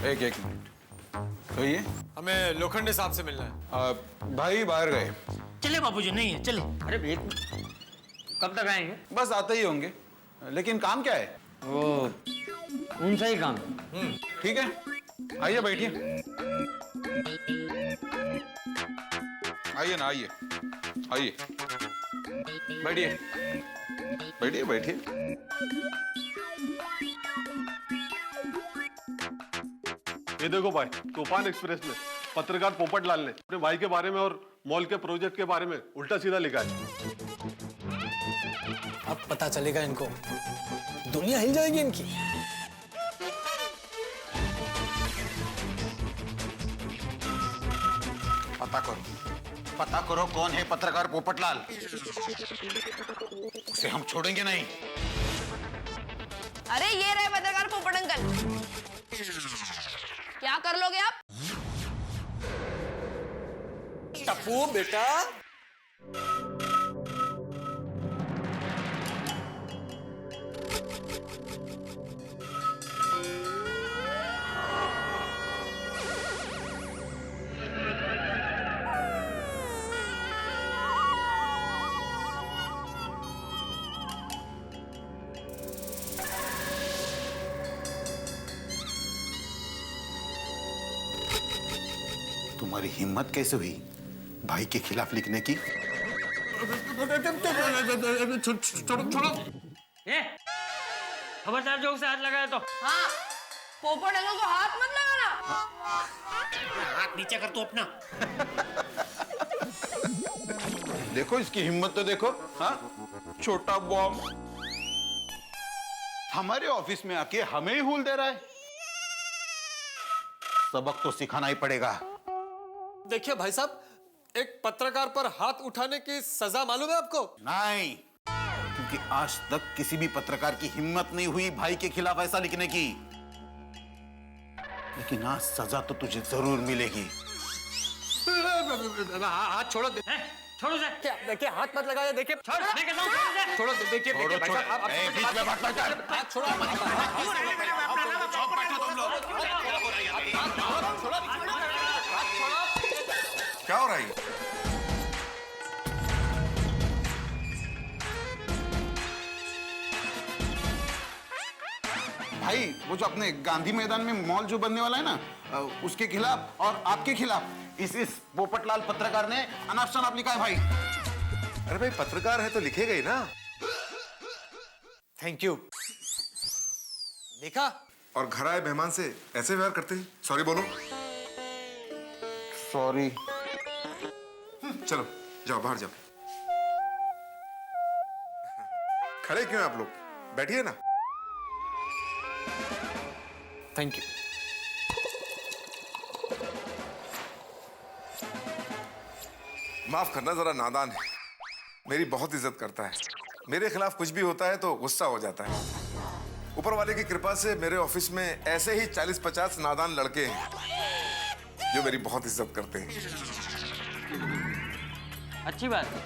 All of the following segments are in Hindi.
एक मिनट। तो ये हमें लोखंडे साहब से मिलना है। भाई बाहर गए। चले बाबूजी, नहीं है चले। अरे भैया कब तक आएंगे? बस आते ही होंगे। लेकिन काम क्या है? वो उनसे ही काम। ठीक है, आइए बैठिए। आइए ना, आइए आइए, बैठिए बैठिए बैठिए। ये देखो भाई, तूफान एक्सप्रेस में पत्रकार पोपट लाल ने अपने भाई के बारे में और मॉल के प्रोजेक्ट के बारे में उल्टा सीधा लिखा है। अब पता चलेगा इनको, दुनिया हिल जाएगी इनकी। पता करो कौन है पत्रकार पोपटलाल। उसे हम छोड़ेंगे नहीं। अरे ये रहे पत्रकार पोपट अंकल। क्या कर लोगे आप? टप्पू बेटा, तुम्हारी हिम्मत कैसे हुई भाई के खिलाफ लिखने की? छोड़ो। ए, खबरदार जो उसे हाथ लगाया तो। हाँ, पोपट अंकल को हाथ मत लगाना। हाथ नीचे कर तू अपना। देखो इसकी हिम्मत तो देखो। हाँ, छोटा बॉम्ब हमारे ऑफिस में आके हमें ही हुल दे रहा है। सबक तो सिखाना ही पड़ेगा। देखिए भाई साहब, एक पत्रकार पर हाथ उठाने की सजा मालूम है आपको? नहीं, क्योंकि आज तक किसी भी पत्रकार की हिम्मत नहीं हुई भाई के खिलाफ ऐसा लिखने की। लेकिन आज सजा तो तुझे जरूर मिलेगी। हाथ छोड़ो। छोड़ो से। क्या देखिए, हाथ मत लगाइए। देखिए, छोड़, मैं कहता हूँ छोड़ो से। छोड़ो। देखिए छोड़ो, भाई साहब, आप ए, बीच में मत कर। हाथ छोड़ो। क्या हो रहा है? भाई वो जो अपने गांधी मैदान में मॉल जो बनने वाला है ना, उसके खिलाफ और आपके खिलाफ इस पोपटलाल पत्रकार ने अनाप शनाप लिखा है भाई। अरे भाई, पत्रकार है तो लिखेगा ही ना। Thank you. देखा? और घर आए मेहमान से ऐसे व्यवहार करते हैं? सॉरी बोलो। सॉरी। चलो जाओ, बाहर जाओ। खड़े क्यों हैं आप लोग? बैठिए ना। Thank you. माफ करना, जरा नादान है। मेरी बहुत इज्जत करता है। मेरे खिलाफ कुछ भी होता है तो गुस्सा हो जाता है। ऊपर वाले की कृपा से मेरे ऑफिस में ऐसे ही 40-50 नादान लड़के हैं जो मेरी बहुत इज्जत करते हैं। अच्छी बात है,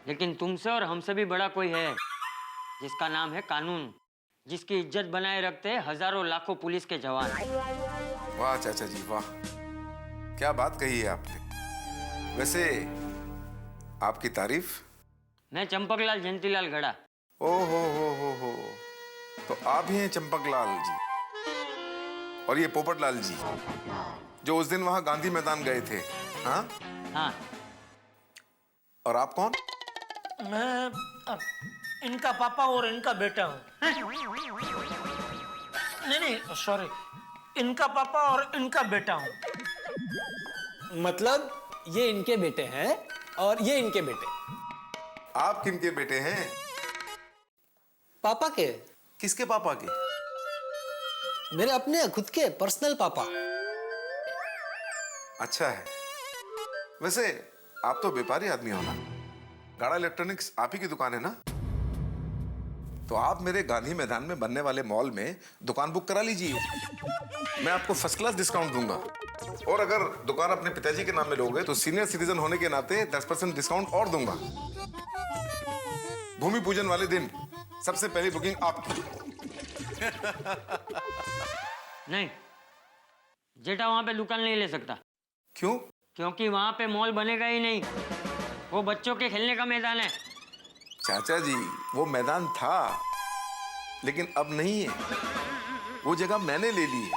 लेकिन तुमसे और हमसे भी बड़ा कोई है जिसका नाम है कानून, जिसकी इज्जत बनाए रखते हैं हजारों लाखों पुलिस के जवान। वाह चाचा जी वाह, क्या बात कही है आपने। वैसे आपकी तारीफ। मैं चंपकलाल जयंतीलाल गड़ा। ओ हो, तो आप ही हैं चंपकलाल जी। और ये पोपटलाल जी जो उस दिन वहां गांधी मैदान गए थे। हाँ हाँ। और आप कौन? मैं इनका पापा और इनका बेटा हूँ। नहीं, सॉरी, इनका पापा और इनका बेटा हूँ। मतलब ये इनके बेटे हैं और ये इनके बेटे। आप किनके बेटे हैं? पापा के। किसके पापा के? मेरे अपने खुद के पर्सनल पापा। अच्छा है। वैसे आप तो व्यापारी आदमी हो ना, गाड़ा इलेक्ट्रॉनिक्स आप ही की दुकान है ना? तो आप मेरे गांधी मैदान में बनने वाले मॉल में दुकान बुक करा लीजिए। मैं आपको फर्स्ट क्लास डिस्काउंट दूंगा। और अगर दुकान अपने पिताजी के नाम में लोगे तो सीनियर सिटीजन होने के नाते 10% डिस्काउंट और दूंगा। भूमि पूजन वाले दिन सबसे पहली बुकिंग आपकी। नहीं, जेठा वहाँ पे दुकान नहीं ले सकता, क्यों? क्योंकि वहाँ पे मॉल बनेगा ही नहीं। वो बच्चों के खेलने का मैदान है। चाचा जी, वो मैदान था लेकिन अब नहीं है। वो जगह मैंने ले ली है।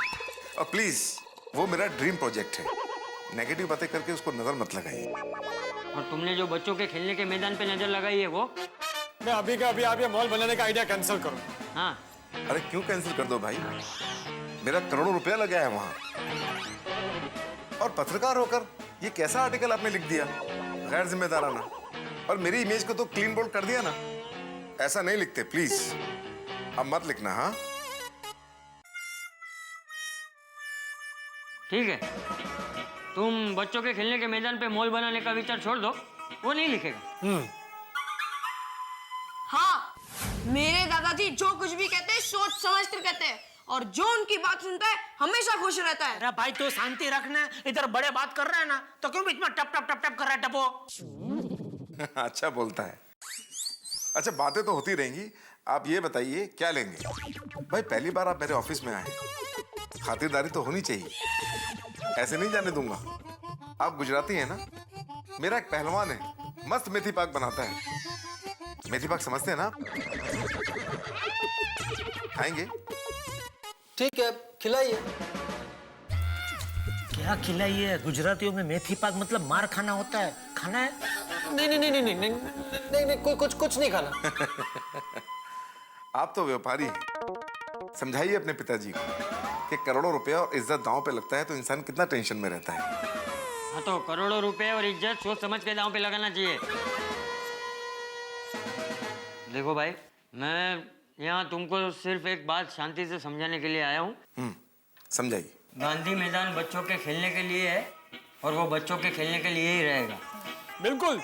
और प्लीज, वो मेरा ड्रीम प्रोजेक्ट है। नेगेटिव बातें करके उसको नजर मत लगाइए। और तुमने जो बच्चों के खेलने के मैदान पे नजर लगाई है वो। मैं अभी का अभी आप ये मॉल बनाने का आइडिया कैंसिल करो। हाँ, अरे क्यों कैंसिल कर दो भाई? मेरा करोड़ों रुपया लगा है वहां। और पत्रकार होकर ये कैसा आर्टिकल आपने लिख दिया, गैर जिम्मेदाराना। और मेरी इमेज को तो क्लीन बोल्ड कर दिया ना। ऐसा नहीं लिखते प्लीज, अब मत लिखना। हाँ ठीक है, तुम बच्चों के खेलने के मैदान पे मॉल बनाने का विचार छोड़ दो, वो नहीं लिखेगा। हाँ, मेरे दादाजी जो कुछ भी कहते हैं सोच समझ कर कहते हैं, और जो उनकी बात सुनता है हमेशा खुश रहता है। अरे भाई तो शांति रखना, इधर बड़े बात कर रहे हैं ना, तो क्यों बीच में टप टप टप टप कर रहा है टपो? अच्छा बोलता है। अच्छा, बातें तो होती रहेंगी। आप ये बताइए क्या लेंगे? भाई पहली बार आप मेरे ऑफिस में आए, खातिरदारी तो होनी चाहिए। ऐसे नहीं जाने दूंगा। आप गुजराती हैं ना? मेरा एक पहलवान है, मस्त मेथी पाक बनाता है। मेथी पाक समझते हैं ना आप? खाएंगे? ठीक है, खिलाइए। क्या खिलाइए? गुजरातियों में मेथी पाक मतलब मार खाना होता है, खाना है? नहीं नहीं नहीं नहीं नहीं नहीं नहीं नहीं, कुछ नहीं खाना। आप तो व्यापारी हैं। समझाइए अपने पिताजी को कि करोड़ों रुपए और इज्जत दांव पे लगता है तो इंसान कितना टेंशन में रहता है। हाँ, तो करोड़ों रुपए और इज्जत सोच समझ के दांव पे लगाना चाहिए। देखो भाई, मैं यहाँ तुमको सिर्फ एक बात शांति से समझाने के लिए आया हूँ। समझाइए। गांधी मैदान बच्चों के खेलने के लिए है और वो बच्चों के खेलने के लिए ही रहेगा। बिल्कुल।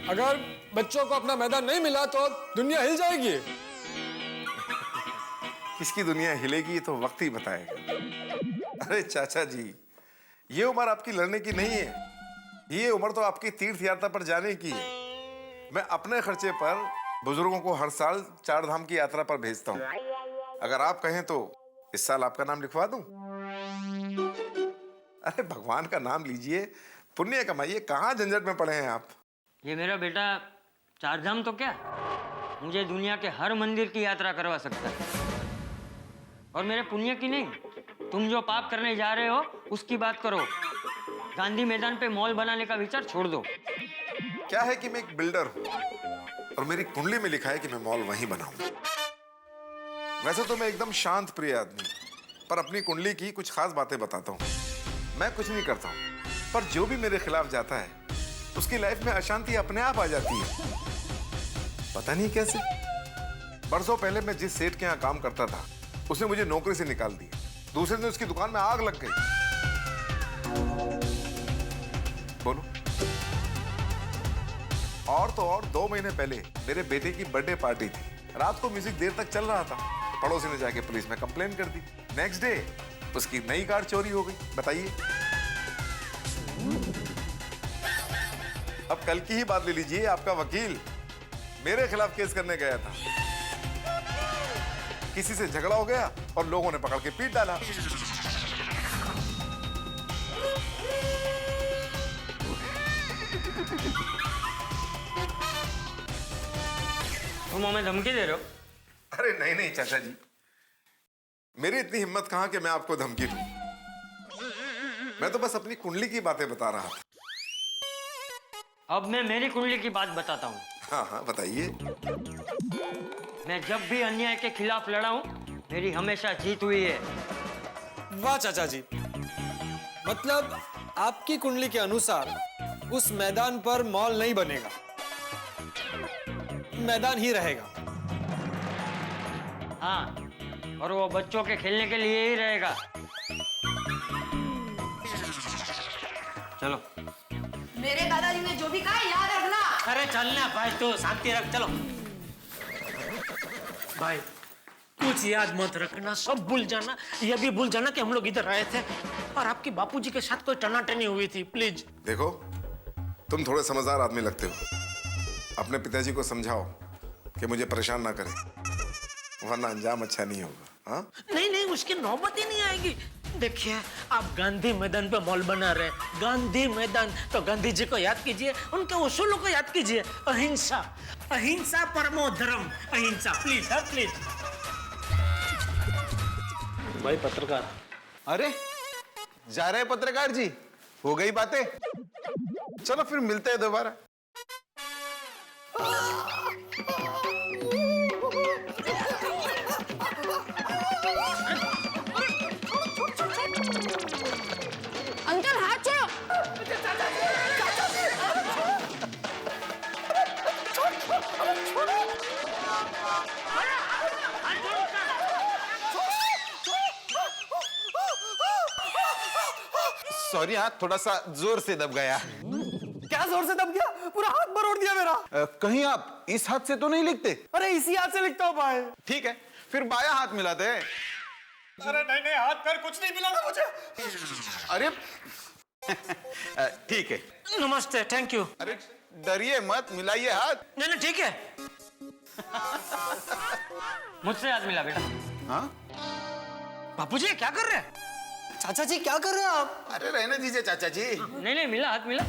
अगर बच्चों को अपना मैदान नहीं मिला तो दुनिया हिल जाएगी। किसकी दुनिया हिलेगी तो वक्त ही बताएगा। अरे चाचा जी, ये उम्र आपकी लड़ने की नहीं है। ये उम्र तो आपकी तीर्थ यात्रा पर जाने की है। मैं अपने खर्चे पर बुजुर्गों को हर साल 4 धाम की यात्रा पर भेजता हूँ। अगर आप कहें तो इस साल आपका नाम लिखवा दूं? अरे भगवान का नाम लीजिए, पुण्य कमाइए। कहाँ झंझट में पड़े हैं आप? ये मेरा बेटा 4 धाम तो क्या, मुझे दुनिया के हर मंदिर की यात्रा करवा सकता है। और मेरे पुण्य की नहीं, तुम जो पाप करने जा रहे हो उसकी बात करो। गांधी मैदान पे मॉल बनाने का विचार छोड़ दो। क्या है कि मैं एक बिल्डर हूँ और मेरी कुंडली में लिखा है कि मैं मॉल वहीं बनाऊंगा। वैसे तो मैं एकदम शांत प्रिय आदमी, पर अपनी कुंडली की कुछ खास बातें बताता हूँ। मैं कुछ नहीं करता हूँ, पर जो भी मेरे खिलाफ जाता है उसकी लाइफ में अशांति अपने आप आ जाती है। पता नहीं कैसे। बरसों पहले मैं जिस सेठ के यहाँ काम करता था उसने मुझे नौकरी से निकाल दिया। दूसरे दिन उसकी दुकान में आग लग गई। बोलो। और तो और 2 महीने पहले मेरे बेटे की बर्थडे पार्टी थी। रात को म्यूजिक देर तक चल रहा था। पड़ोसी ने जाके पुलिस में कंप्लेन कर दी। नेक्स्ट डे उसकी नई कार चोरी हो गई। बताइए। अब कल की ही बात ले लीजिए। आपका वकील मेरे खिलाफ केस करने गया था। किसी से झगड़ा हो गया और लोगों ने पकड़ के पीट डाला। तुम हमें धमकी दे रहे हो? अरे नहीं नहीं चाचा जी, मेरी इतनी हिम्मत कहां कि मैं आपको धमकी दूं। मैं तो बस अपनी कुंडली की बातें बता रहा था। अब मैं मेरी कुंडली की बात बताता हूँ। हाँ हाँ बताइए। मैं जब भी अन्याय के खिलाफ लड़ा हूँ, मेरी हमेशा जीत हुई है। वाह चाचा जी, मतलब आपकी कुंडली के अनुसार उस मैदान पर मॉल नहीं बनेगा, मैदान ही रहेगा। हाँ, और वो बच्चों के खेलने के लिए ही रहेगा। चलो। मेरे दादाजी ने जो भी कहा याद रखना। अरे चलना भाई, तो शांति रख, चलो। भाई कुछ याद मत रखना, सब भूल जाना। ये भी भूल जाना कि हम लोग इधर आए थे और आपकी बापूजी के साथ कोई टनाटनी हुई थी, प्लीज। देखो, तुम थोड़े समझदार आदमी लगते हो। अपने पिताजी को समझाओ कि मुझे परेशान ना करें, वरना अंजाम अच्छा नहीं होगा। हाँ? नहीं नहीं, उसकी नौबत ही नहीं आएगी। देखिए, आप गांधी मैदान पे मॉल बना रहे हैं, गांधी मैदान, तो गांधी जी को याद कीजिए, उनके उसूलों को याद कीजिए। अहिंसा, अहिंसा परमो धर्म, अहिंसा। प्लीज, हाँ प्लीज। भाई पत्रकार। अरे जा रहे हैं पत्रकार जी, हो गई बातें। चलो फिर मिलते हैं दोबारा। अंकल हाथ छोड़ो। सॉरी, हाथ थोड़ा सा जोर से दब गया। क्या जोर से दब गया? पूरा हाथ मरोड़ दिया मेरा। कहीं आप इस हाथ से तो नहीं लिखते? अरे इसी हाथ से लिखता हूँ भाई। ठीक है, फिर बायां हाथ मिलाते हैं। अरे नहीं नहीं, हाथ पैर कुछ नहीं मिला ना मुझे। अरे ठीक है। नमस्ते, थैंक यू। अरे डरिए मत, मिलाइए हाथ। नहीं नहीं, ठीक है। मुझसे हाथ मिला बेटा। हाँ बापूजी क्या कर रहे हैं? चाचा जी क्या कर रहे हैं आप? अरे रहने दीजिए चाचा जी। नहीं नहीं, मिला, हाथ मिला।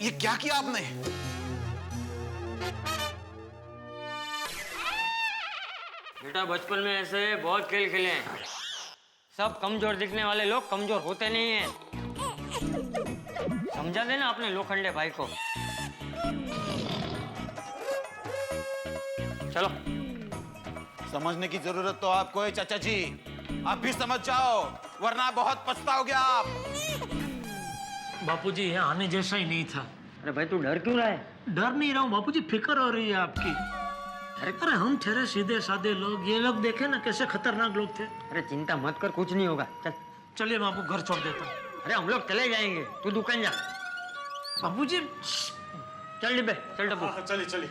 ये क्या किया आपने? बेटा बचपन में ऐसे बहुत खेल खेले हैं। सब कमजोर दिखने वाले लोग कमजोर होते नहीं हैं। समझा देना अपने लोखंडे भाई को। चलो। समझने की जरूरत तो आपको है चाचा जी। आप भी समझ जाओ, वरना बहुत पछताओगे आप। बापूजी यहाँ आने जैसा ही नहीं था। अरे भाई तू डर क्यों रहा है? डर नहीं रहा हूँ बापूजी, फिक्र हो रही है आपकी। अरे हम ठहरे सीधे साधे लोग, ये लोग देखे ना कैसे खतरनाक लोग थे। अरे चिंता मत कर, कुछ नहीं होगा। चल। चलिए मैं आपको घर छोड़ देता हूँ। अरे हम लोग चले जाएंगे, तू दुकान जा। बापूजी चल डिब्बे, चल डब्बू। चलिए चलिए।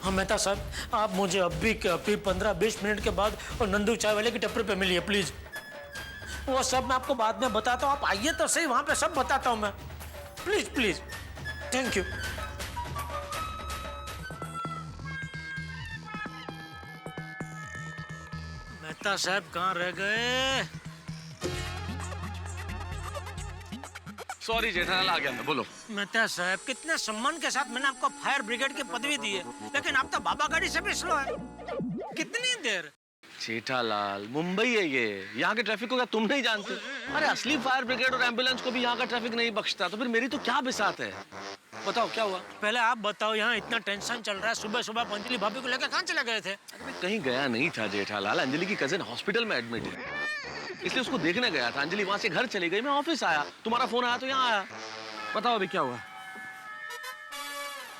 हाँ मेहता साहब, आप मुझे अभी के अभी 15-20 मिनट के बाद और नंदू चाय वाले की टपरी पे मिलिए प्लीज। वो सब मैं आपको बाद में बताता हूँ, आप आइए तो सही, वहां पे सब बताता हूँ मैं। Please please, thank you. Mehta साहब कहाँ रह गए? सॉरी जेठालाल, आ गया मैं, बोलो। मेहता साहब, कितने सम्मान के साथ मैंने आपको फायर ब्रिगेड की पदवी दी है, लेकिन आप तो बाबा गाड़ी से भी स्लो है। कितनी देर? जेठालाल, मुंबई है ये, यहाँ के ट्रैफिक को क्या तुम नहीं जानते? अरे असली फायर ब्रिगेड और एम्बुलेंस को भी यहाँ का ट्रैफिक नहीं बख्शता, तो फिर मेरी तो क्या बिसात है? बताओ क्या हुआ? पहले आप बताओ, यहाँ इतना टेंशन चल रहा है, सुबह सुबह अंजलि भाभी को लेकर कहाँ चले गए थे? अरे मैं कहीं गया नहीं था जेठालाल, अंजलि की कजिन हॉस्पिटल में एडमिट है, इसलिए उसको देखने गया था। अंजलि वहां से घर चली गई, मैं ऑफिस आया, तुम्हारा फोन आया तो यहाँ आया। बताओ अभी क्या हुआ?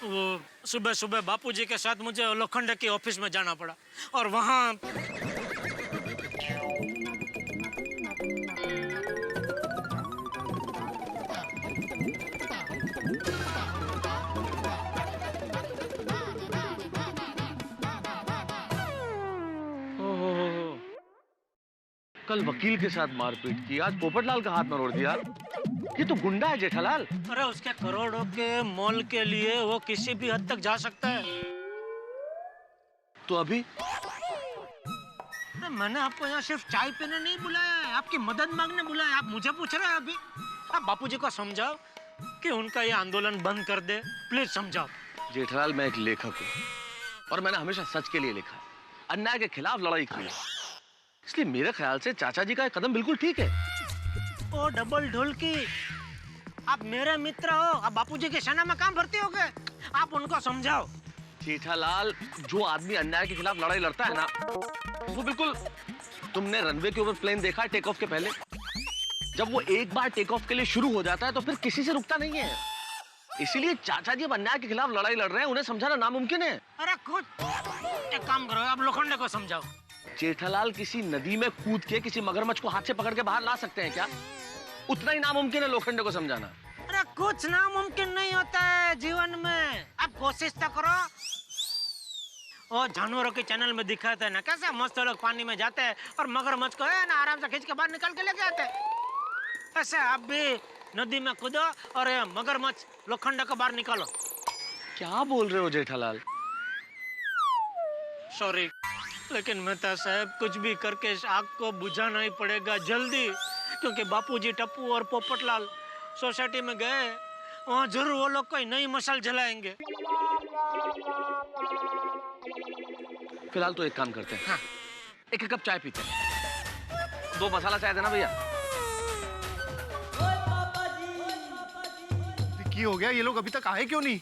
वो सुबह सुबह बापूजी के साथ मुझे लोखंडे के ऑफिस में जाना पड़ा, और वहाँ कल वकील के साथ मारपीट की, आज पोपटलाल का हाथ मरोड़ दिया। ये तो गुंडा है जेठालाल। अरे उसके करोड़ों के मॉल के लिए वो किसी भी हद तक जा सकता है। तो अभी मैंने आपको यहाँ सिर्फ चाय पीने नहीं बुलाया है, आपकी मदद मांगने बुलाया है। आप मुझे पूछ रहे हैं अभी? आप बापूजी को समझाओ कि उनका ये आंदोलन बंद कर दे, प्लीज समझाओ। जेठालाल, मैं एक लेखक हूँ और मैंने हमेशा सच के लिए लिखा है, अन्याय के खिलाफ लड़ाई की है, इसलिए मेरे ख्याल से चाचा जी का कदम बिल्कुल ठीक है। ओ डबल ढोलकी, आप मेरे मित्र हो, आप बापूजी के सेना में काम भर्ती हो गए, आप उनको समझाओ। जेठालाल, जो आदमी अन्याय के खिलाफ लड़ाई लड़ता है ना, वो बिल्कुल, तुमने रनवे के ऊपर प्लेन देखा है टेक ऑफ के पहले? जब वो एक बार टेक ऑफ के लिए शुरू हो जाता है तो फिर किसी से रुकता नहीं है। इसीलिए चाचा जी अब अन्याय के खिलाफ लड़ाई लड़ रहे हैं, उन्हें समझाना नामुमकिन है। अरे खुद एक काम करो, आप लोखंडे को समझाओ। जेठालाल किसी नदी में कूद के किसी मगरमच्छ को हाथ से पकड़ के बाहर ला सकते हैं क्या? उतना ही नामुमकिन है लोखंडे को समझाना। अरे कुछ नामुमकिन नहीं होता है जीवन में, आप कोशिश तो करो। और जानवरों के चैनल में दिखाते हैं ना, कैसे मस्त लोग पानी में जाते हैं और मगरमच्छ को है ना आराम से खींच के बाहर निकाल के लेके आते हैं। ऐसे आप भी नदी में कूदो और मगरमच्छ लोखंडे को बाहर निकालो। क्या बोल रहे हो जेठालाल? सॉरी, लेकिन मेहता साहब कुछ भी करके इस आग को बुझाना ही पड़ेगा जल्दी, क्योंकि बापूजी, टप्पू और पोपटलाल सोसाइटी में गए, वहाँ जरूर वो लोग कोई नई मशाल जलाएंगे। फिलहाल तो एक काम करते हैं, हाँ, एक कप चाय पीते हैं। 2 मसाला चाय देना भैया। क्या हो गया? ये लोग अभी तक आए क्यों नहीं?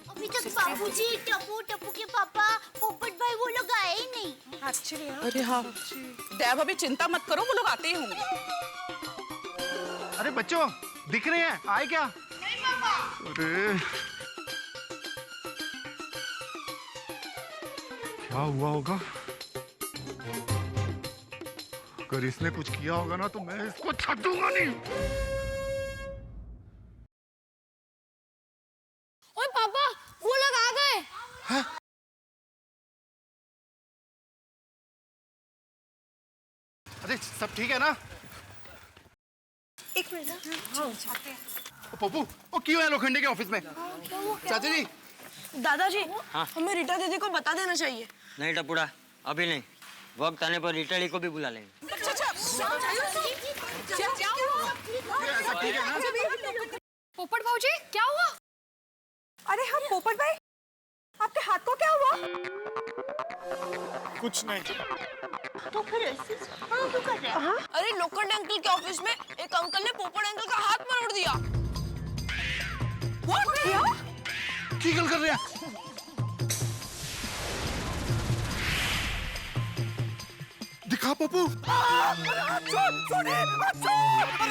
अभी तक बाबूजी, टप्पू, टप्पू के पापा, पोपट भाई वो लोग आए ही नहीं। अरे हाँ, देव अभी चिंता मत करो, वो लोग आते ही होंगे। अरे बच्चों, दिख रहे हैं? आए क्या? नहीं पापा। अरे क्या हुआ होगा? अगर इसने कुछ किया होगा ना तो मैं इसको छोड़ूंगा नहीं। ओए पापा, वो लोग आ गए। हाँ? अरे सब ठीक है ना? एक मिनट। पप्पू, वो क्यों है लोखंडे के ऑफिस में? चाचा जी। दादाजी, हमें रीटा दीदी को बता देना चाहिए। नहीं टपुड़ा, अभी नहीं, वक्त आने पर रीटा दी को भी बुला लेंगे। पोपट भाऊजी, क्या हुआ? अरे हाँ पोपट भाई, आपके हाथ को क्या हुआ? कुछ नहीं। तो फिर ऐसे क्यों कर रहे हैं? अरे लोखंडे अंकल के ऑफिस में एक अंकल ने पोपट अंकल का हाथ मरोड़ दिया। की गल कर रहे हैं? दिखा पप्पू।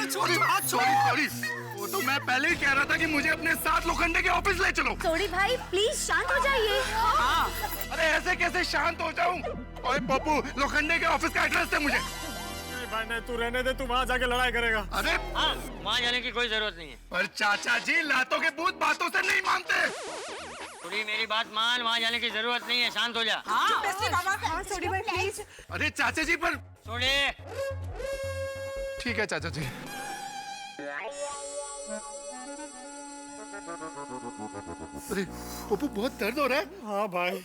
सॉरी, वो तो मैं पहले ही कह रहा था कि मुझे अपने साथ लोखंडे के ऑफिस ले चलो। सॉरी भाई, प्लीज शांत हो जाइए। हाँ, अरे ऐसे कैसे शांत हो जाऊं? ओए पप्पू, लोखंडे के ऑफिस का एड्रेस दे मुझे। नहीं भाई नहीं, तू रहने दे, तू वहाँ जाके लड़ाई करेगा। अरे हाँ, वहाँ जाने की कोई जरूरत नहीं है। पर चाचा जी, लातों के भूत बातों से नहीं मानते। पूरी मेरी बात मान, वहाँ जाने की जरूरत नहीं है, शांत हो जा। हाँ सॉरी भाई प्लीज। अरे चाचा जी पर। छोड़े। ठीक है चाचा जी। अरे पप्पू, बहुत दर्द हो रहा है। हाँ भाई।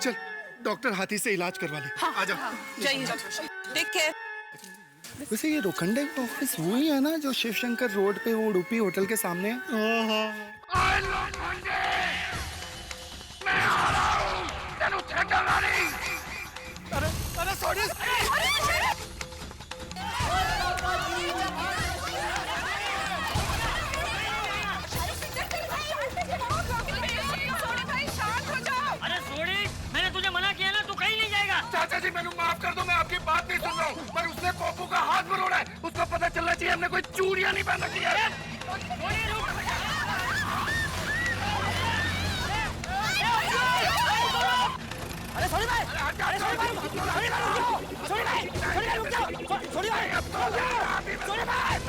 चल डॉक्टर हाथी से इलाज करवा ले। हाँ, आ जाओ। जाइए, टेक केयर। वैसे ये लोखंडे का ऑफिस वही है ना जो शिव शंकर रोड पे वो उडुपी होटल के सामने है? अरे सॉरी। अरे छोड़ी, मैंने तुझे मना किया ना, तू कहीं नहीं जाएगा। चाचा जी मैंने माफ कर दो, मैं आपकी बात नहीं सुन रहा हूँ, पर उसने पप्पू का हाथ मरोड़ा है, उसको पता चलना चाहिए हमने कोई चूड़ियां नहीं पहन रखी है। अरे सॉरी भाई, अरे सॉरी भाई, सॉरी भाई, सॉरी भाई, सॉरी भाई, रुक जाओ, सॉरी भाई, सॉरी भाई, सॉरी भाई,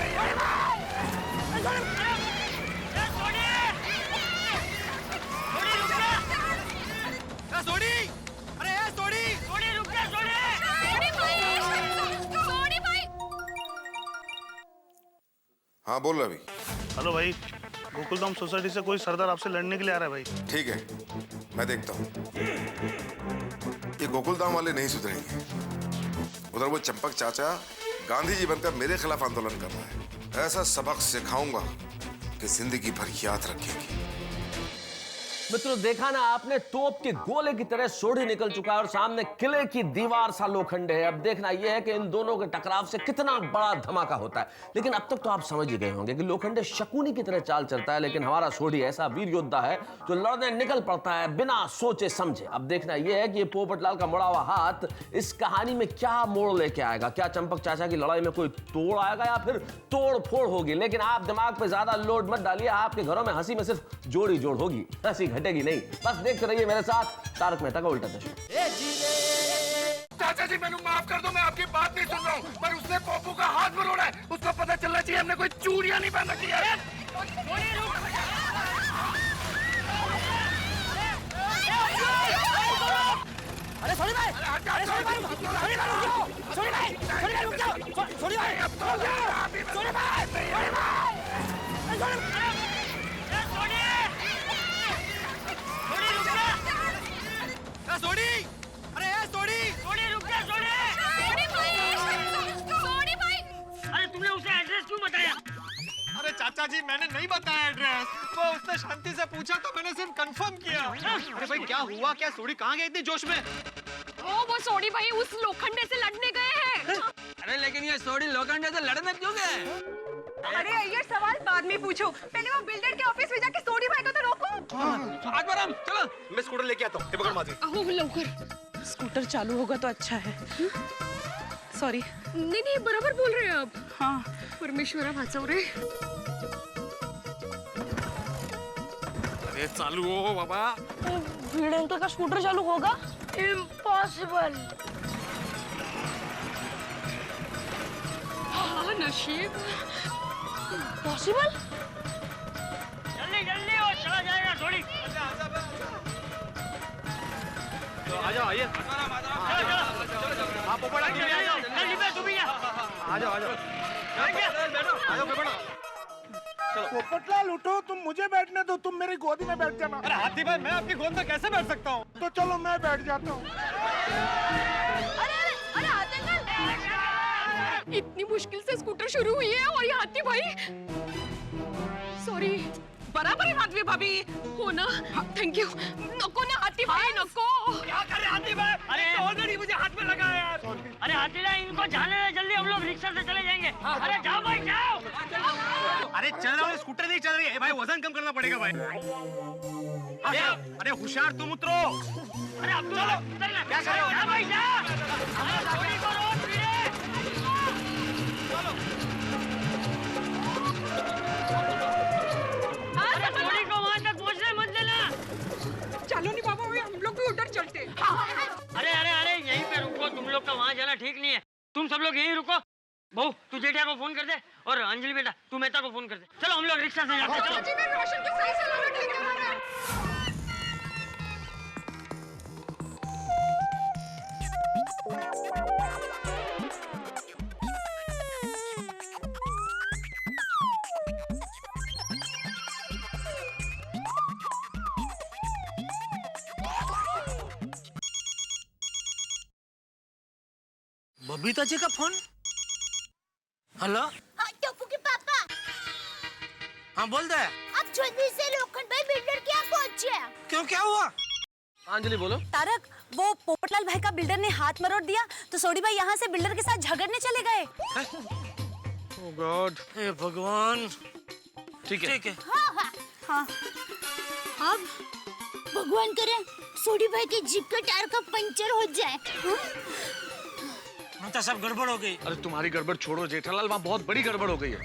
हाँ बोल रवि। हेलो भाई, गोकुलधाम सोसाइटी से कोई सरदार आपसे लड़ने के लिए आ रहा है भाई। ठीक है, मैं देखता हूँ। ये गोकुलधाम वाले नहीं सुधरेंगे। उधर वो चंपक चाचा गांधी जी बनकर मेरे खिलाफ आंदोलन कर रहा है। ऐसा सबक सिखाऊंगा कि जिंदगी भर याद रखेंगे। मित्रों, देखा ना आपने, तोप के गोले की तरह सोढ़ी निकल चुका है और सामने किले की दीवार सा लोखंड है। अब देखना यह है कि इन दोनों के टकराव से कितना बड़ा धमाका होता है। लेकिन अब तक तो आप समझ ही गए होंगे कि लोखंडे शकुनी की तरह चाल चलता है, लेकिन हमारा सोढ़ी ऐसा वीर योद्धा है जो लड़ने निकल पड़ता है बिना सोचे समझे। अब देखना यह है कि ये पोपटलाल का मुड़ा हुआ हाथ इस कहानी में क्या मोड़ लेके आएगा। क्या चंपक चाचा की लड़ाई में कोई तोड़ आएगा या फिर तोड़ फोड़ होगी। लेकिन आप दिमाग पे ज्यादा लोड मत डालिए, आपके घरों में हंसी में सिर्फ जोड़ी जोड़ होगी, हंसी घटेगी नहीं। बस देखते रहिए मेरे साथ तारक मेहता का उल्टा चश्मा। चाचा जी मैंने माफ कर दो, मैं आपकी बात नहीं सुन रहा हूँ, पर उसने पप्पू का हाथ मरोड़ा है। उसको पता चलना चाहिए हमने कोई चूड़ियां नहीं पहन रखी है। अरे सोनी भाई, अरे सोनी भाई, सोनी भाई रुक जाओ, सोनी भाई, सोनी भाई रुक जाओ, सोनी भाई, सोनी भाई, सोनी, अरे सोनी, सोनी रुक जा, सोनी। सोनी भाई, अरे तुमने उसे एड्रेस क्यों बताया? अरे चाचा जी मैंने नहीं बताया एड्रेस, वो उसने शांति से पूछा तो मैंने सिर्फ कंफर्म किया। अरे भाई क्या हुआ, क्या सोनी कहाँ गई इतनी जोश में? वो सोनी भाई उस लोखंडे से लड़ने गए हैं। अरे लेकिन ये सोनी लोखंडे से लड़ने क्यों गए? अरे अय्यर सवाल बाद में पूछो, पहले वो बिल्डर के ऑफिस में जाके सोनी भाई को तो रोको। आगबरम चलो, मैं स्कूटर लेके आता हूँ। पकड़ माजी। आओ लवकर, स्कूटर चालू होगा तो अच्छा है। सॉरी। नहीं नहीं बराबर बोल रहे हैं आप। हाँ परमेश्वरा वाचवरे। अरे चालू हो बाबा। भीड़ अंकल का स्कूटर चालू होगा? इम्पॉसिबल। हाँ नशीब। पॉसिबल? जल्दी जल्दी और चला जाएगा सोनी। आ जाओ आइए। आप ऊपर आइए। जल्दी पे तू भी जा। आ जाओ आ जाओ। बैठो आ जाओ बैठो। पोपटलाल उठो, तुम मुझे बैठने दो, तुम मेरी गोदी में बैठ जाना। अरे हाथी भाई मैं आपकी गोद में कैसे बैठ सकता हूँ? तो चलो मैं बैठ जाता हूँ। अरे हाथी अंकल, इतनी मुश्किल से स्कूटर शुरू हुई है और ये हाथी भाई। सॉरी। बराबर है हाथी भाभी हो ना। Thank you. नको ना हाथी भाई नको। क्या कर रहे हाथी भाई? अरे ऑलरेडी मुझे हाथ में लगा यार। अरे हाथीला इनको जाने दे जल्दी, हम लोग रिक्शा से चले जाएंगे। अरे जाओ भाई जाओ। अरे चल रहा है, स्कूटर नहीं चल रही है भाई, वजन कम करना पड़ेगा भाई। अरे होशियार तुम उतरो। अरे अब चलो क्या कर रहे हो? जा भाई जा। अरे सोनी को रोक धीरे। अरे सोनी को वहां तक पहुंचने मत देना। चलो नहीं बाबा, हम लोग भी उधर चलते। अरे अरे अरे यहीं पे रुको, तुम लोग का वहां जाना ठीक नहीं है। तुम सब लोग यहीं रुको। बहू तू जेठिया को फोन कर दे और अंजलि बेटा तू मेहता को फोन कर दे। चलो हम लोग रिक्शा से जाते हैं। चलो। जी मैं रोशन को सही सलामत लेके आ रहा हूं। बबीता जी का फोन। हेलो। हाँ टप्पू के पापा। हाँ बोल दे। अब जल्दी से लोखंड भाई बिल्डर के यहाँ पहुँचे। क्यों क्या हुआ? अंजलि बोलो। तारक, वो पोपटलाल भाई का बिल्डर ने हाथ मरोड़ दिया तो सोनी भाई यहाँ से बिल्डर के साथ झगड़ने चले गए। ओह गॉड। हे भगवान। ठीक है। ठीक है। हाँ हाँ हाँ। अब भगवान करे सोनी भाई की जीप का टायर का पंचर हो जाए। तो सब गड़बड़ हो गई। अरे तुम्हारी गड़बड़ छोड़ो जेठालाल, वहाँ बहुत बड़ी गड़बड़ हो गई है।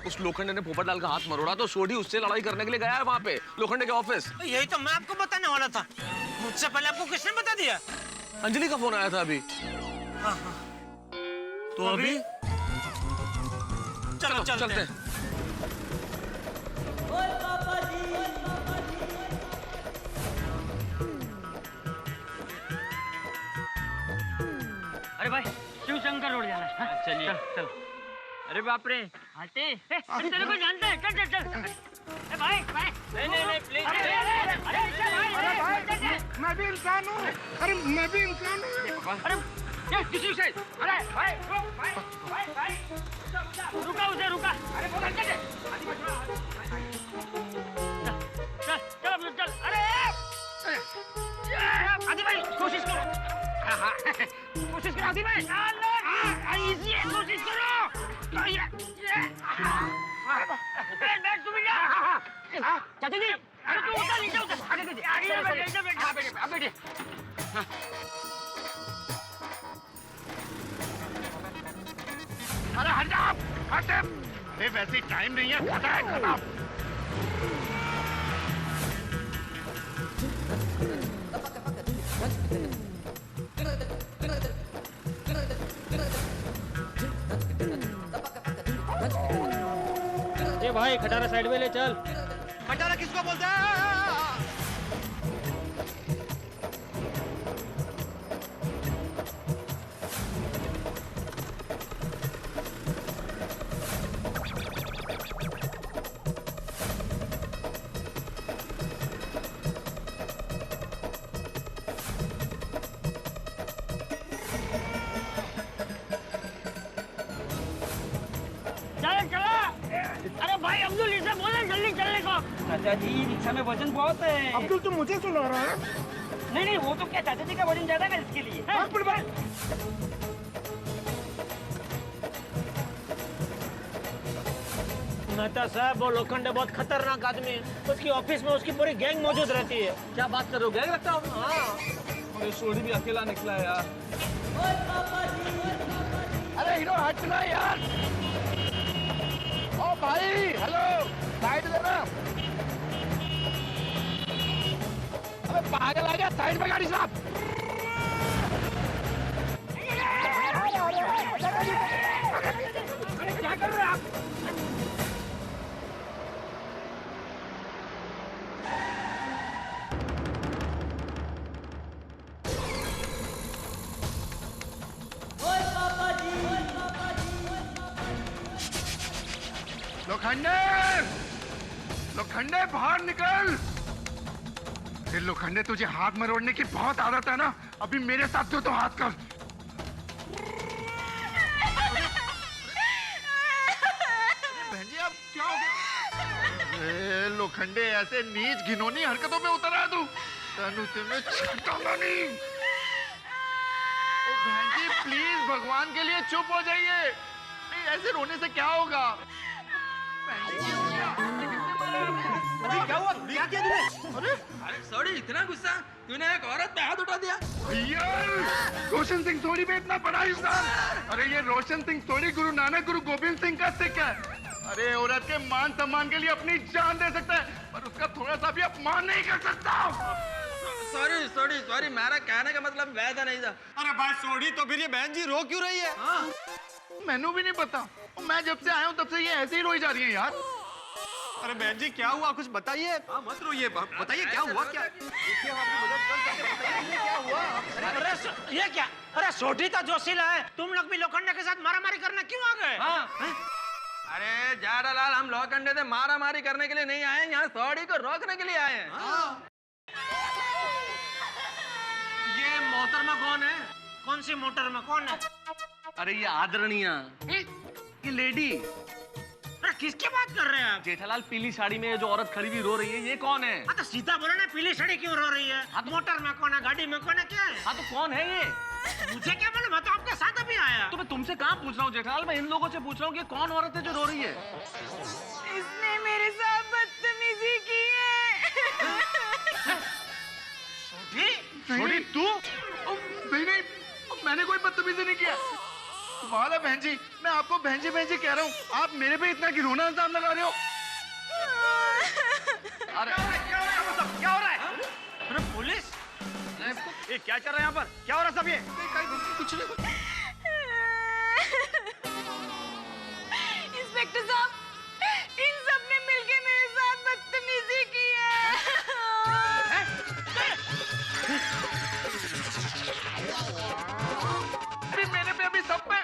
उस लोखंडे ने पोपटलाल का हाथ मरोड़ा तो सोढ़ी उससे लड़ाई करने के लिए गया है वहाँ पे लोखंडे के ऑफिस। यही तो मैं आपको बताने वाला था। मुझसे पहले आपको किसने बता दिया? अंजलि का फोन आया था अभी। हाँ हाँ। तो अभी चलो चलते हैं। अरे भाई शिव शंकर रोड जाना है। चलिए चल चल। अरे बाप रे हाथी, तेरे को जानते हैं? चल चल चल। भाई भाई नहीं प्लीज। अरे भाई मैं भी इंसान हूँ। अरे मैं भी इंसान हूँ। अरे ये किसी से? अरे भाई रुका उसे रुका। अरे चल चल चल चल। अरे कोशिश करो आदि भाई, इजी है, कोशिश करो। चाचा जी, अरे तू उतर, नीचे उतर, आगे बैठिए, आप बैठिए। अरे हट जाओ, हट। वैसे टाइम नहीं है, खत्म है, खत्म। ए भाई खटारा साइड में ले चल। खटारा किसको बोलते हैं? अरे भाई अब्दुल, इसे बोले जल्दी चलने को। चाचा जी रिक्शा में वजन बहुत है। अब्दुल तुम मुझे सुना रहा है? नहीं, वो तो क्या, चाचा जी का वजन ज्यादा है इसके लिए। मेहता साहब, वो लोखंडे बहुत खतरनाक आदमी है। उसकी ऑफिस में उसकी पूरी गैंग मौजूद रहती है। क्या बात कर रहे हो, गैंग लगता हूँ? हाँ। अरे सोडी भी अकेला निकला है यार। अरे हीरो हट ना यार। ओ भाई, हेलो, साइड देना। अबे पागल आ गया, साइड में गाड़ी साहब। क्या कर रहे हैं आप? लोखंडे, लोखंडे बाहर निकल। फिर लोखंडे, तुझे हाथ मरोड़ने की बहुत आदत है ना? अभी मेरे साथ दो तो हाथ कर। बहन जी, अब क्या हो गया? अरे लोखंडे, ऐसे नीच घिनौनी हरकतों पे उतर आया तू। तनु तुम्हें छूटूंगा नहीं। ओ बहन जी, प्लीज भगवान के लिए चुप हो जाइए। नहीं, ऐसे रोने से क्या होगा? क्या हुआ? क्या किया तूने? अरे सॉरी, इतना गुस्सा? तूने एक औरत पे हाथ उठा दिया। भैया, रोशन सिंह सोनी पे इतना बड़ा इंसान। अरे ये रोशन सिंह सोनी गुरु नानक, गुरु गोविंद सिंह का सिख है। अरे औरत के मान सम्मान के लिए अपनी जान दे सकता है, पर उसका थोड़ा सा भी अपमान नहीं कर सकता। सॉरी सॉरी सॉरी, मेरा कहने का मतलब वैसा नहीं था। अरे भाई सोडी, तो फिर ये बहन जी रो क्यों रही है? मैनू भी नहीं पता, मैं जब से आया हूँ तब से ये ऐसे ही रोई जा रही है यार। अरे बहन जी क्या हुआ, कुछ बताइए। मत रोइए, बताइए क्या हुआ। क्या क्या हुआ? अरे ये क्या? अरे सोटी तो जोशीला है, तुम लोग भी लोखंडे के साथ मारामारी करने क्यों आ गए? अरे जाड़ालाल, हम लोखंडे से मारा मारी करने के लिए नहीं आए, यहाँ सॉडी को रोकने के लिए आए हैं। ये मोहतरमा कौन है? कौन सी मोहतरमा कौन है? अरे ये आदरणीय, ये लेडी। अरे किसकी बात कर रहे हैं आप? जेठालाल, पीली साड़ी में जो औरत खड़ी हुई रो रही है, ये कौन है? हाँ तो सीधा बोलो ना, पीली साड़ी क्यों रो रही है? मोटर में कौन है, गाड़ी में कौन है, क्या है? हाँ तो कौन है ये? मुझे क्या मालूम, मैं तो आपके साथ अभी आया। तो मैं तुमसे कहाँ पूछ रहा हूँ जेठालाल, मैं इन लोगों से पूछ रहा हूँ कि कौन औरत है जो रो रही है? इसने मेरे साथ बदतमीजी की है। सोनी, तू? नहीं नहीं, मैंने कोई बदतमीजी नहीं किया। वाला बहन जी, मैं आपको बहन जी कह रहा हूँ, आप मेरे पे इतना घिनौना इल्जाम लगा रहे हो। अरे क्या हो रहा है? अरे पुलिस, ये क्या चल रहा है यहाँ पर? क्या हो रहा है सब ये? कुछ नहीं। इंस्पेक्टर साहब, इन सब ने मिलके मेरे साथ बदतमीजी की है। मेरे पे अभी सब पे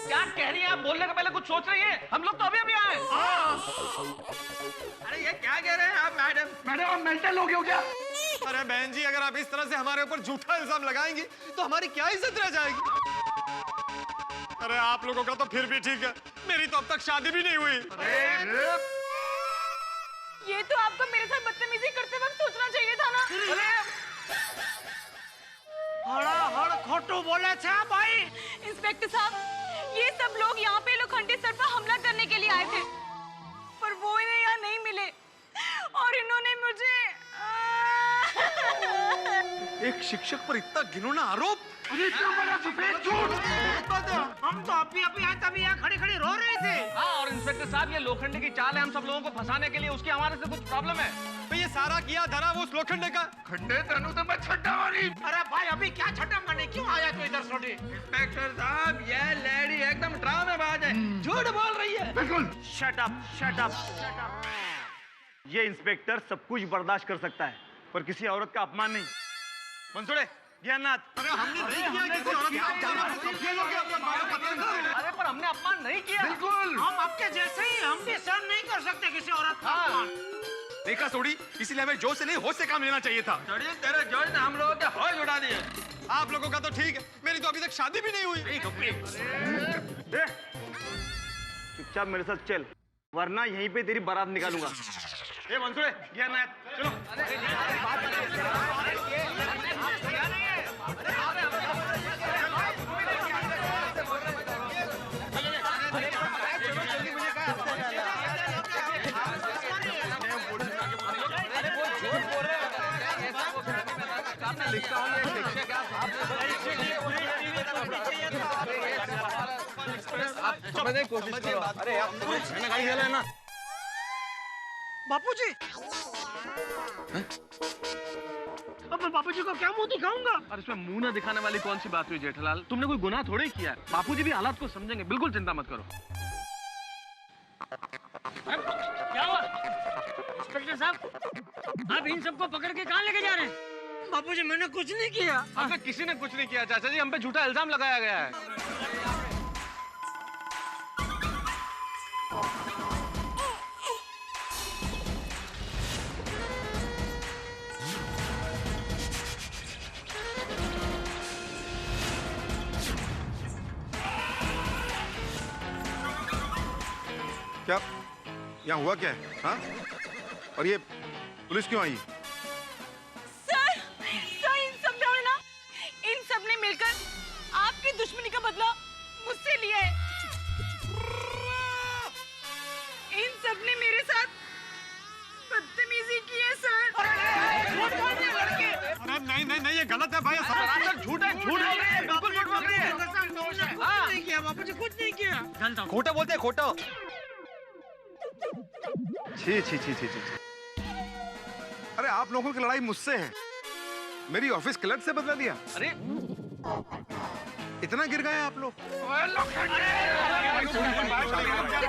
क्या कह रही है आप? बोलने का पहले कुछ सोच रही है? हम लोग तो अभी अभी आए। अरे ये क्या कह रहे हैं आप मैडम? मैडम, आप मेंटल हो गए हो क्या? अरे बहन जी, अगर आप इस तरह से हमारे ऊपर झूठा इल्जाम लगाएंगी तो हमारी क्या इज्जत रह जाएगी? अरे आप लोगों का तो फिर भी ठीक है, मेरी तो अब तक शादी भी नहीं हुई। ये तो आपको मेरे साथ बदतमीजी करते वक्त सोचना चाहिए था ना। हड़ खोटू बोले छे भाई। इंस्पेक्टर साहब, ये सब लोग यहाँ पे लोखंडे सर पर हमला करने के लिए आए थे, पर वो इन्हें यहाँ नहीं मिले और इन्होंने मुझे एक शिक्षक पर इतना घिनौना आरोप। अरे इतना बड़ा सफेद झूठ। हम तो अभी आए तभी यहाँ खड़े रो रहे थे। हाँ, और इंस्पेक्टर साहब ये लोखंडे की चाल है हम सब लोगों को फंसाने के लिए, उसकी हमारे से कुछ प्रॉब्लम है। तो ये सारा किया धरा वो उस लोखंडे का। खंडे तनु तो मैं छड्डा मारी। अरे भाई अभी क्या छठा मारने क्यों आया तू इधर सोडी? इंस्पेक्टर साहब, ये लेडी एकदम ड्रामेबाज है, झूठ बोल रही है। बिल्कुल। Shut up. ये इंस्पेक्टर सब कुछ बर्दाश्त कर सकता है, पर किसी औरत का अपमान नहीं। मंसोड़े, ज्ञाननाथ, अरे हमने नहीं किया किसी औरत का अपमान। अरे पर हमने अपमान नहीं किया। बिल्कुल। हम आपके जैसे ही, हम भी सहन नहीं कर सकते किसी औरत का अपमान। देखा सोडी, इसीलिए हमें जोश से नहीं होश से काम लेना चाहिए था। तेरे जोश ने हम लोगों के होश उड़ा दिए। आप लोगों का तो ठीक है, मेरी तो अभी तक शादी भी नहीं हुई। चुपचाप मेरे साथ चल, वरना यहीं पे तेरी बारात निकालूंगा। ए मंसोड़े, ज्ञाननाथ, चलो। समझने की कोशिश करो। अरे यार, मैंने गाड़ी चला है ना। बापूजी, अब मैं बापूजी को क्या मुंह दिखाऊंगा? और इसमें मुंह न दिखाने वाली कौन सी बात हुई जेठालाल? तुमने कोई गुनाह थोड़ी किया है। बापूजी भी हालात को समझेंगे, बिल्कुल चिंता मत करो। क्या हुआ इंस्पेक्टर साहब, आप इन सबको पकड़ के कहाँ लेके जा रहे हैं? बापूजी मैंने कुछ नहीं किया। हमें किसी ने कुछ नहीं किया चाचा जी, हम पे झूठा इल्जाम लगाया गया है। क्या यहाँ हुआ क्या है? हाँ? और ये पुलिस क्यों आई? सर, इन सब ने मिलकर आपकी दुश्मनी का बदला मुझसे लिया है। इन सब ने मेरे साथ बदतमीजी की है सर। अरे नहीं, ये गलत है भाई। झूठ है, बिल्कुल झूठ बोल रही है। कुछ नहीं किया बापूजी, कुछ नहीं किया। खोटा बोलते हैं, खोटा। छी। अरे आप लोगों की लड़ाई मुझसे है, मेरी ऑफिस क्लर्क से बदला लिया। अरे इतना गिर गए आप लोग।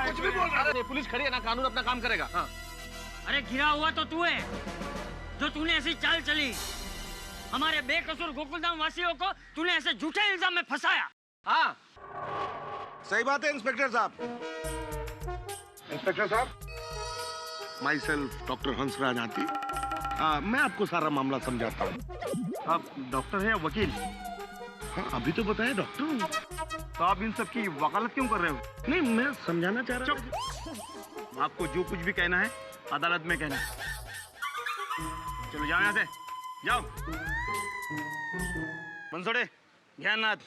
कुछ भी बोल रहा है। पुलिस खड़ी है ना, कानून अपना काम करेगा। हाँ। अरे गिरा हुआ तो तू है, जो तूने ऐसी चाल चली, हमारे बेकसूर गोकुलधाम वासियों को तूने ऐसे झूठे इल्जाम में फंसाया। हाँ, सही बात है इंस्पेक्टर साहब। इंस्पेक्टर साहब, माई सेल्फ डॉक्टर हंसराज हाथी, मैं आपको सारा मामला समझाता हूँ। आप डॉक्टर हैं या वकील? हाँ, अभी तो बताया डॉक्टर हूँ। तो आप इन सब की वकालत क्यों कर रहे हो? नहीं, मैं समझाना चाह रहा था। आपको जो कुछ भी कहना है अदालत में कहना है। चलो जाओ यहाँ से, जाओ। मंसोड़े, ज्ञाननाथ,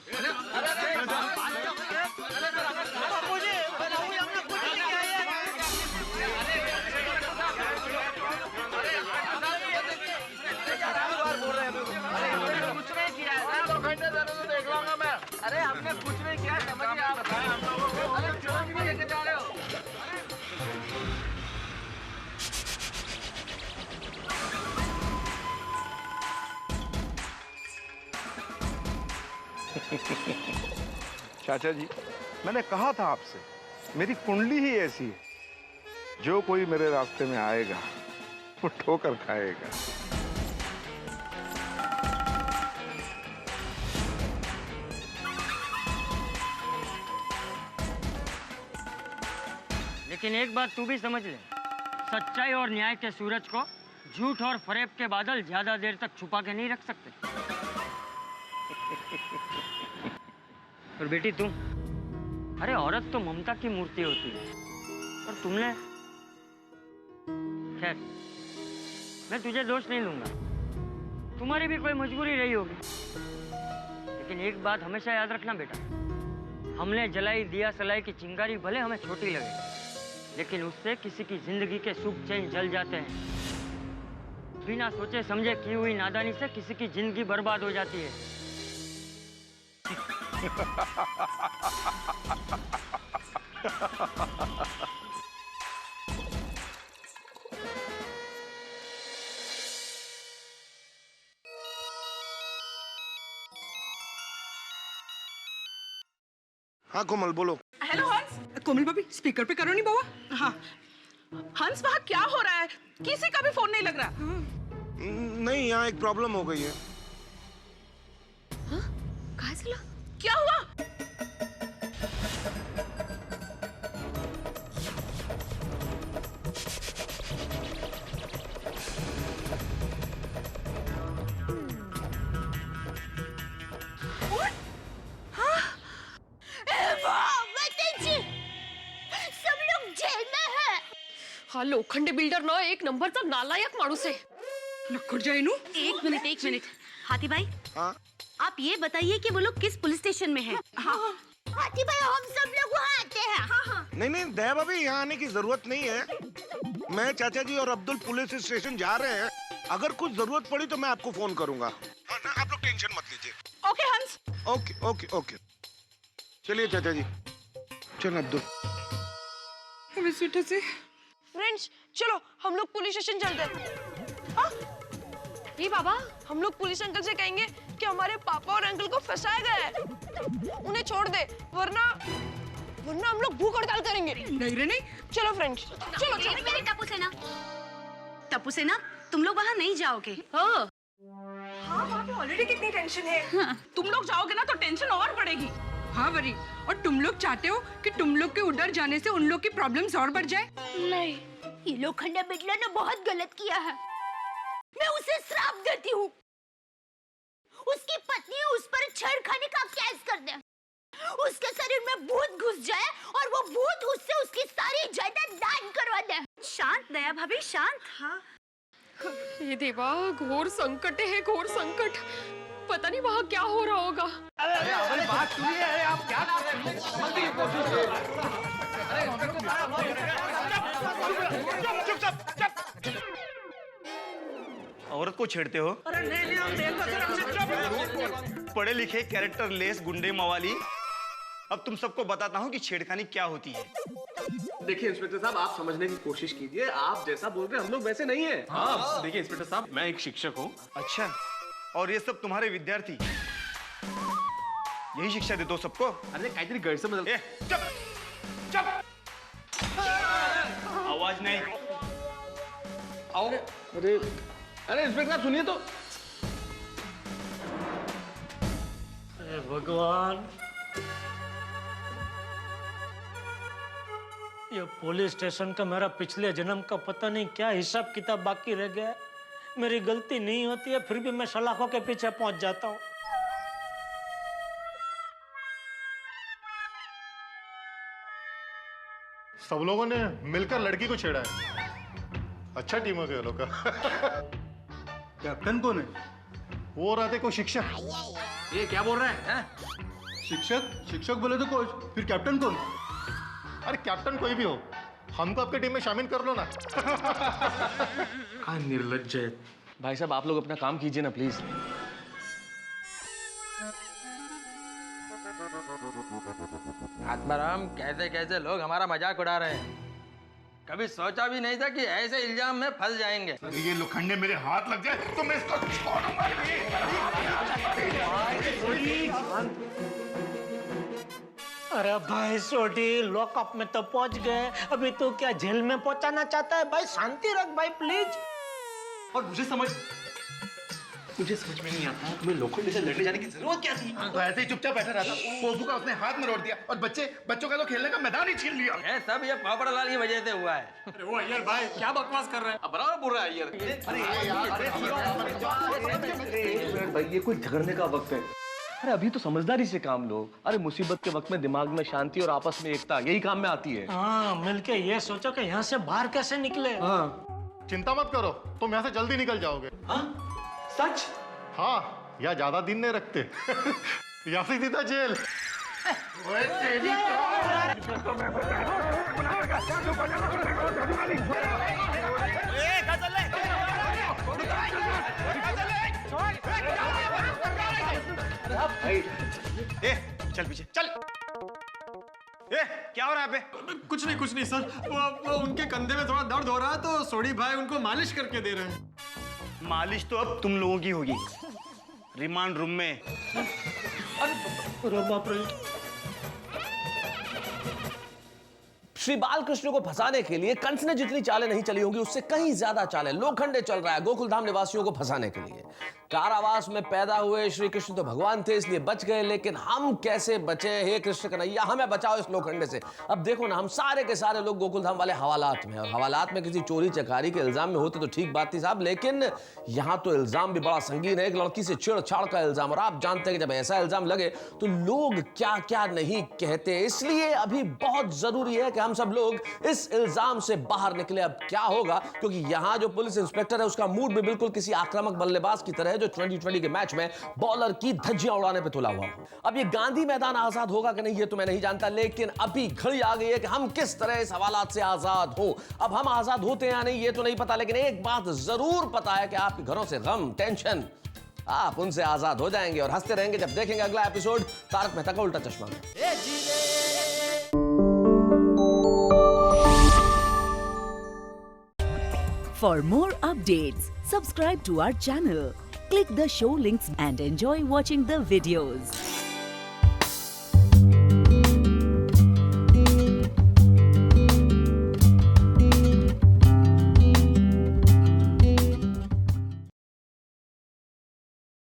देख लूंगा मैं। अरे हमने कुछ नहीं किया, समझिए आप। हम लोगों को अरे क्यों नहीं लेके जा रहे हो? चाचा जी, मैंने कहा था आपसे, मेरी कुंडली ही ऐसी है, जो कोई मेरे रास्ते में आएगा वो ठोकर खाएगा। लेकिन एक बात तू भी समझ ले, सच्चाई और न्याय के सूरज को झूठ और फरेब के बादल ज्यादा देर तक छुपा के नहीं रख सकते। और बेटी तुम, अरे औरत तो ममता की मूर्ति होती है, और तुमने, खैर मैं तुझे दोष नहीं लूंगा, तुम्हारी भी कोई मजबूरी रही होगी। लेकिन एक बात हमेशा याद रखना बेटा, हमने जलाई दिया सलाई की चिंगारी भले हमें छोटी लगे, लेकिन उससे किसी की जिंदगी के सुख चैन जल जाते हैं। बिना सोचे समझे की हुई नादानी से किसी की जिंदगी बर्बाद हो जाती है। हाँ कोमल बोलो। हेलो हंस। कोमल भाभी स्पीकर पे करो नहीं बाबा। हाँ हंस, वहाँ क्या हो रहा है? किसी का भी फोन नहीं लग रहा। नहीं, यहाँ एक प्रॉब्लम हो गई है। कहाँ से ला? क्या हुआ? सब लोग जेल में हैं। हा लोखंडे बिल्डर ना एक नंबरचा नालायक माणूस आहे. लखुट जाइनू. एक मिनट हाथी भाई, हाँ आप ये बताइए कि वो लोग किस पुलिस स्टेशन में हैं? हाँ हाथी भाई, हम सब लोग वहाँ आते हैं। हाँ नहीं दया भाभी, यहाँ आने की जरूरत नहीं है। मैं, चाचा जी और अब्दुल पुलिस स्टेशन जा रहे हैं। अगर कुछ जरूरत पड़ी तो मैं आपको फोन करूंगा। हाँ ना, आप लोग टेंशन मत लीजिए। ओके हंस। ओके ओके ओके, चलिए चाचा जी। चल अब्दुल। फ्रेंड्स चलो हम लोग पुलिस स्टेशन चलते हैं। ये बाबा, हम लोग पुलिस अंकल से कहेंगे कि हमारे पापा और अंकल को फंसाया गया है, उन्हें छोड़ दे, वरना हम लोग भूख हड़ताल करेंगे। नहीं रे नहीं। चलो फ्रेंड्स, चलो एक मिनट टप्पू सेना, तुम लोग वहाँ नहीं जाओगे। हाँ वहाँ पे ऑलरेडी कितनी टेंशन है। हाँ। तुम लोग जाओगे ना तो टेंशन और बढ़ेगी। हाँ वरी, और तुम लोग चाहते हो कि तुम लोग के उधर जाने से उन लोग की प्रॉब्लम्स और बढ़ जाए? नहीं, ये लोखंडे बिल्डर ने बहुत गलत किया है। मैं उसे श्राप देती हूँ, उसकी पत्नी उस पर छेड़खानी का केस कर दे, उसके शरीर में भूत घुस जाए और वो भूत उससे उसकी सारी जायदाद दान करवा दे। शांत दया भाभी, शांत। हाँ ये देवा, घोर संकट है, घोर संकट। पता नहीं वहाँ क्या हो रहा होगा। अरे बात सुनिए, अरे आप क्या कर रहे हैं? औरत को छेड़ते हो? अरे नहीं, हम देखो। पढ़े लिखे कैरेक्टर लेस गुंडे मवाली, अब तुम सबको बताता हूँ कि छेड़खानी क्या होती है। देखिए इंस्पेक्टर साहब, आप समझने की कोशिश कीजिए। आप जैसा बोल रहे हैं हम लोग वैसे नहीं है। हाँ देखिए इंस्पेक्टर साहब, मैं एक शिक्षक हूँ। अच्छा, और ये सब तुम्हारे विद्यार्थी यही शिक्षा देते हो सबको? अरे काहीतरी गैरसमझ। चुप चुप, आवाज नहीं। अरे इंस्पेक्टर साहब सुनिए तो। अरे भगवान, ये पुलिस स्टेशन का मेरा पिछले जन्म का पता नहीं क्या हिसाब किताब बाकी रह गया है। मेरी गलती नहीं होती है, फिर भी मैं सलाखों के पीछे पहुंच जाता हूँ। सब लोगों ने मिलकर लड़की को छेड़ा है। अच्छा टीम हो गया लोग का। कैप्टन कौन है? वो रहा थे कोई शिक्षक। ये क्या बोल रहे हैं? शिक्षक बोले तो कोच, फिर कैप्टन कौन? अरे कैप्टन कोई भी हो, हमको आपके टीम में शामिल कर लो ना। हाँ निर्लज्ज है। भाई साहब आप लोग अपना काम कीजिए ना प्लीज। आत्माराम, कैसे कैसे लोग हमारा मजाक उड़ा रहे हैं। कभी सोचा भी नहीं था कि ऐसे इल्जाम में फंस जाएंगे। ये लोखंडे मेरे हाथ लग जाए तो मैं इसको छोड़ूंगा नहीं। अरे भाई सोटी, लॉकअप में तो पहुंच गए, अभी तो क्या जेल में पहुंचाना चाहता है? भाई शांति रख भाई प्लीज। और मुझे समझ में नहीं आता तुम्हें लोखंडे से लड़ने जाने की जरूरत क्या थी? तो ऐसे ही चुपचाप बैठा रहा था, पोपू का उसने हाथ में रोक दिया और बच्चों का तो खेलने का मैदान ही छीन लिया। ये सब ये पोपटलाल की वजह से हुआ है। अरे वो अय्यर भाई क्या बकवास कर रहे हैं? अब बराबर बोल रहा है यार। अरे भाई ये कोई झगड़ने का वक्त है? अरे अभी तो समझदारी से काम लो। अरे मुसीबत के वक्त में दिमाग में शांति और आपस में एकता यही काम में आती है। हाँ, मिलके ये सोचो कि यहाँ से बाहर कैसे निकले। हाँ चिंता मत करो, तुम यहाँ से जल्दी निकल जाओगे। हाँ सच? हाँ, या ज्यादा दिन नहीं रखते। या फिर सीधा जेल। ए, चल पीछे चल। ए, क्या हो रहा है पे? कुछ नहीं सर, वो उनके कंधे में थोड़ा दर्द हो रहा है तो सोडी भाई उनको मालिश करके दे रहे हैं। मालिश तो अब तुम लोगों की होगी, रिमांड रूम में। अरे बाप रे। श्री बालकृष्ण को फंसाने के लिए कंस ने जितनी चालें नहीं चली होंगी उससे कहीं ज्यादा चालें लोखंडे चल रहा है गोकुलधाम निवासियों को फंसाने के लिए। कारावास में पैदा हुए श्री कृष्ण तो भगवान थे इसलिए बच गए, लेकिन हम कैसे बचे? हे कृष्ण कन्हैया हमें बचाओ इस लोखंडे से। अब देखो ना, हम सारे के सारे लोग गोकुलधाम वाले हवालात में, और हवालात में किसी चोरी चकारी के इल्जाम में होते तो ठीक बात थी साहब, लेकिन यहां तो इल्जाम भी बड़ा संगीन है, एक लड़की से छेड़छाड़ का इल्जाम। और आप जानते हैं कि जब ऐसा इल्जाम लगे तो लोग क्या क्या नहीं कहते, इसलिए अभी बहुत जरूरी है कि हम सब लोग इस इल्जाम से बाहर निकले। अब क्या होगा, क्योंकि यहां जो पुलिस इंस्पेक्टर है उसका मूड भी बिल्कुल किसी आक्रामक बल्लेबाज की तरह है जो 2020 के मैच में बॉलर की धज्जियां उड़ाने पे तुला हुआ। अब ये गांधी मैदान आजाद होगा कि नहीं ये तो मैं नहीं जानता, लेकिन अभी घड़ी आ गई है कि हम किस तरह इस हवालात से आजाद हो। अब हम आजाद होते हैं या नहीं ये तो नहीं पता, लेकिन एक बात जरूर पता है कि आपके घरों से गम टेंशन आप उनसे आजाद हो जाएंगे और हंसते रहेंगे जब देखेंगे अगला एपिसोड तारक मेहता का उल्टा चश्मा में। For more updates, subscribe to our channel, click the show links and enjoy watching the videos.